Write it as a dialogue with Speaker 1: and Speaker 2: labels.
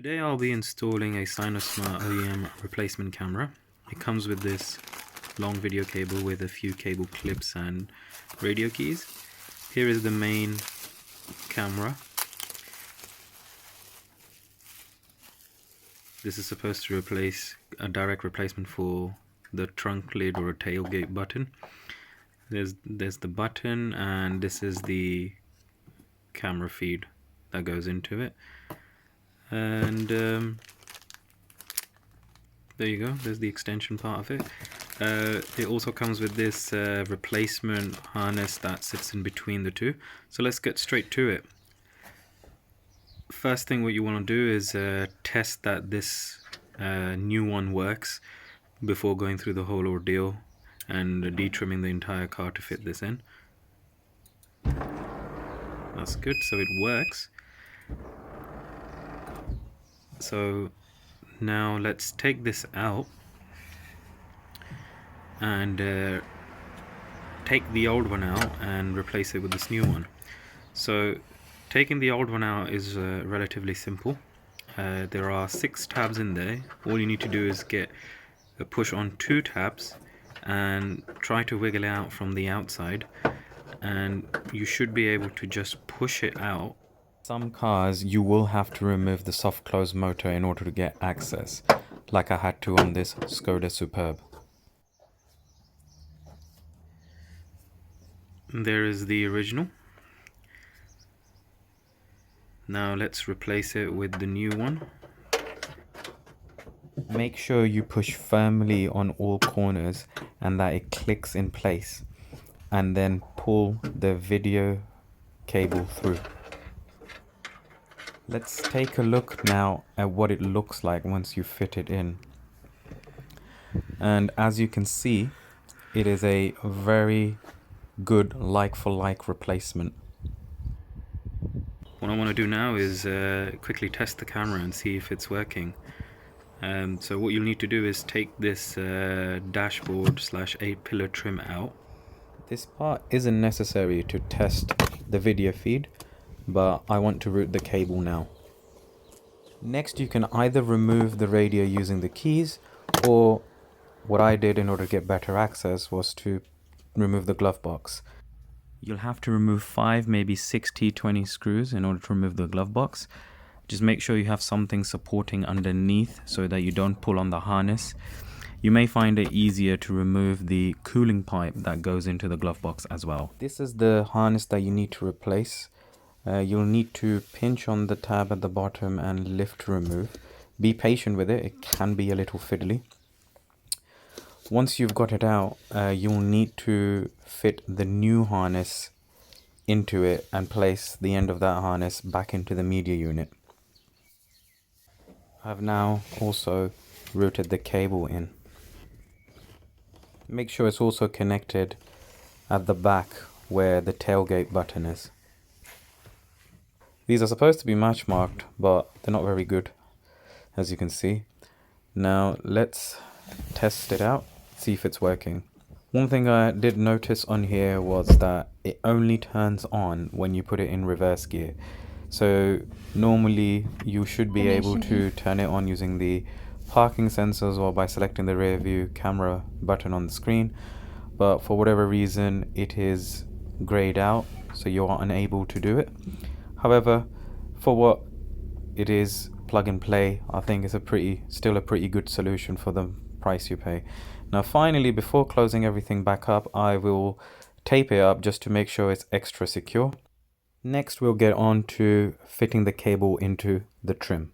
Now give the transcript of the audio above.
Speaker 1: Today I'll be installing a Sinosmart OEM replacement camera. It comes with this long video cable with a few cable clips and radio keys. Here is the main camera. This is supposed to replace a direct replacement for the trunk lid or a tailgate button. There's the button, and this is the camera feed that goes into it. And there you go, there's the extension part of it. It also comes with this replacement harness that sits in between the two. So let's get straight to it. First thing what you want to do is test that this new one works before going through the whole ordeal and detrimming the entire car to fit this in. That's good, so it works. So now let's take this out and take the old one out and replace it with this new one. So taking the old one out is relatively simple. There are 6 tabs in there. All you need to do is get a push on 2 tabs and try to wiggle it out from the outside, and you should be able to just push it out. Some cars you will have to remove the soft close motor in order to get access, like I had to on this Škoda Superb. There is the original. Now let's replace it with the new one. Make sure you push firmly on all corners and that it clicks in place, and then pull the video cable through. Let's take a look now at what it looks like once you fit it in. And as you can see, it is a very good like-for-like replacement. What I want to do now is quickly test the camera and see if it's working. So what you'll need to do is take this dashboard / 8-pillar trim out. This part isn't necessary to test the video feed, but I want to route the cable now. Next, you can either remove the radio using the keys, or what I did in order to get better access was to remove the glove box. You'll have to remove 5, maybe 6 T20 screws in order to remove the glove box. Just make sure you have something supporting underneath so that you don't pull on the harness. You may find it easier to remove the cooling pipe that goes into the glove box as well. This is the harness that you need to replace. You'll need to pinch on the tab at the bottom and lift to remove. Be patient with it, it can be a little fiddly. Once you've got it out, you'll need to fit the new harness into it and place the end of that harness back into the media unit. I've now also routed the cable in. Make sure it's also connected at the back where the tailgate button is. These are supposed to be match marked, but they're not very good, as you can see. Now let's test it out, see if it's working. One thing I did notice on here was that it only turns on when you put it in reverse gear. So normally you should be able to turn it on using the parking sensors or by selecting the rear view camera button on the screen, but for whatever reason it is grayed out, so you are unable to do it. However, for what it is, plug and play, I think it's still a pretty good solution for the price you pay. Now finally, before closing everything back up, I will tape it up just to make sure it's extra secure. Next we'll get on to fitting the cable into the trim.